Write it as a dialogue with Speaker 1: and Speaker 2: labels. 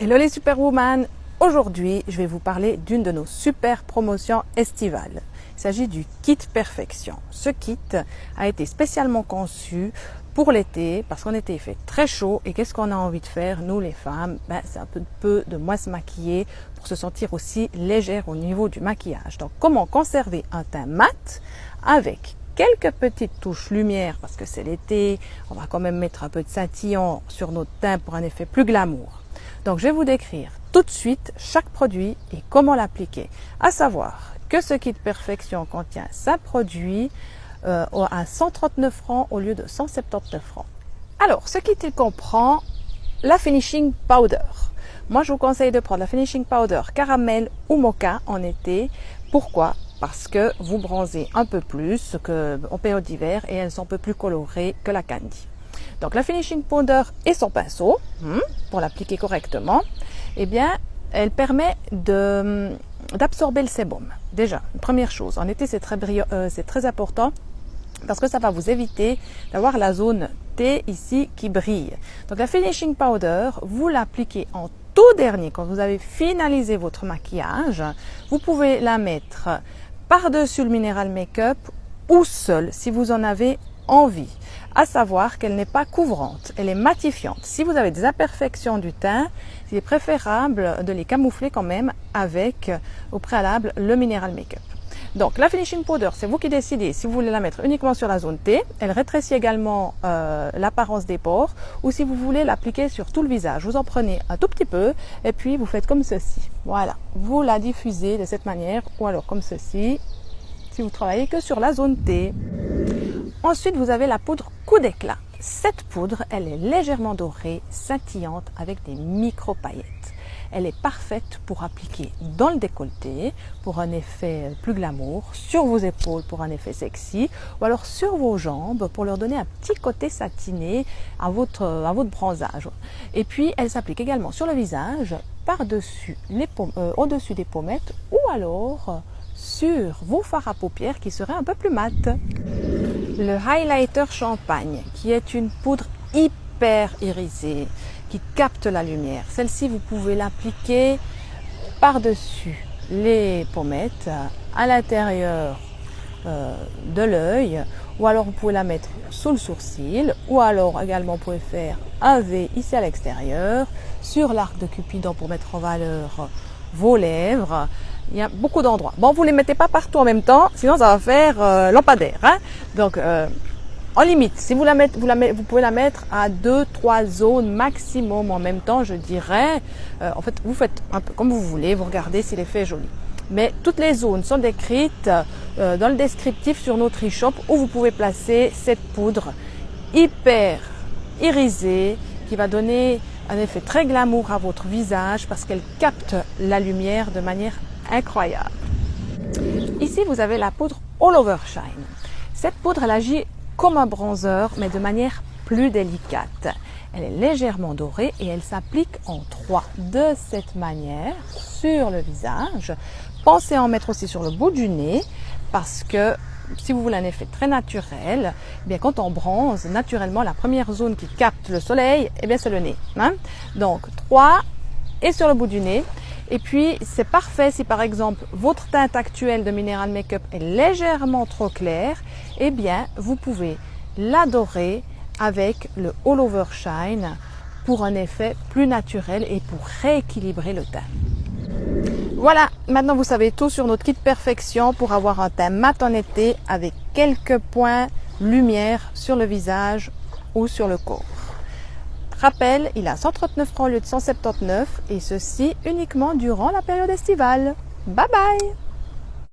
Speaker 1: Hello les Superwoman! Aujourd'hui, je vais vous parler d'une de nos super promotions estivales. Il s'agit du kit Perfection. Ce kit a été spécialement conçu pour l'été parce qu'en été il fait très chaud et qu'est-ce qu'on a envie de faire nous les femmes? C'est un peu de moins se maquiller pour se sentir aussi légère au niveau du maquillage. Donc comment conserver un teint mat avec quelques petites touches lumière parce que c'est l'été, on va quand même mettre un peu de scintillant sur notre teint pour un effet plus glamour. Donc je vais vous décrire tout de suite chaque produit et comment l'appliquer. À savoir que ce kit Perfection contient 5 produits à 139 francs au lieu de 179 francs. Alors ce kit il comprend la Finishing Powder. Moi je vous conseille de prendre la Finishing Powder caramel ou mocha en été. Pourquoi? Parce que vous bronzez un peu plus qu'en période d'hiver et elles sont un peu plus colorées que la Candy. Donc la Finishing Powder et son pinceau, pour l'appliquer correctement, eh bien, elle permet d'absorber le sébum. Déjà, première chose, en été c'est très important parce que ça va vous éviter d'avoir la zone T ici qui brille. Donc la Finishing Powder, vous l'appliquez en tout dernier, quand vous avez finalisé votre maquillage, vous pouvez la mettre par-dessus le Mineral Makeup ou seule si vous en avez envie. À savoir qu'elle n'est pas couvrante, elle est matifiante. Si vous avez des imperfections du teint, il est préférable de les camoufler quand même avec au préalable le Mineral Makeup. Donc la Finishing Powder, c'est vous qui décidez si vous voulez la mettre uniquement sur la zone T. Elle rétrécit également l'apparence des pores ou si vous voulez l'appliquer sur tout le visage. Vous en prenez un tout petit peu et puis vous faites comme ceci. Voilà, vous la diffusez de cette manière ou alors comme ceci si vous travaillez que sur la zone T. Ensuite, vous avez la poudre coup d'éclat. Cette poudre, elle est légèrement dorée, scintillante avec des micro-paillettes. Elle est parfaite pour appliquer dans le décolleté pour un effet plus glamour, sur vos épaules pour un effet sexy ou alors sur vos jambes pour leur donner un petit côté satiné à votre bronzage. Et puis, elle s'applique également sur le visage, par-dessus au-dessus des pommettes ou alors sur vos fards à paupières qui seraient un peu plus mat. Le Highlighter Champagne, qui est une poudre hyper irisée, qui capte la lumière. Celle-ci, vous pouvez l'appliquer par-dessus les pommettes, à l'intérieur de l'œil, ou alors vous pouvez la mettre sous le sourcil, ou alors également vous pouvez faire un V ici à l'extérieur, sur l'arc de Cupidon pour mettre en valeur vos lèvres. Il y a beaucoup d'endroits. Bon, vous ne les mettez pas partout en même temps, sinon ça va faire lampadaire. Donc, en limite, si vous vous pouvez la mettre à 2-3 zones maximum en même temps, je dirais. En fait, vous faites un peu comme vous voulez, vous regardez si l'effet est joli. Mais toutes les zones sont décrites dans le descriptif sur notre e-shop où vous pouvez placer cette poudre hyper irisée qui va donner un effet très glamour à votre visage parce qu'elle capte la lumière de manière incroyable. Ici, vous avez la poudre All Over Shine. Cette poudre, elle agit comme un bronzer, mais de manière plus délicate. Elle est légèrement dorée et elle s'applique en 3 de cette manière sur le visage. Pensez à en mettre aussi sur le bout du nez parce que si vous voulez un effet très naturel, eh bien quand on bronze, naturellement, la première zone qui capte le soleil, eh bien c'est le nez. Donc 3 et sur le bout du nez. Et puis, c'est parfait si par exemple, votre teinte actuelle de Mineral Makeup est légèrement trop claire, eh bien, vous pouvez l'adorer avec le All Over Shine pour un effet plus naturel et pour rééquilibrer le teint. Voilà, maintenant vous savez tout sur notre kit Perfection pour avoir un teint mat en été avec quelques points lumière sur le visage ou sur le corps. Rappel, il a 139 francs au lieu de 179 et ceci uniquement durant la période estivale. Bye bye!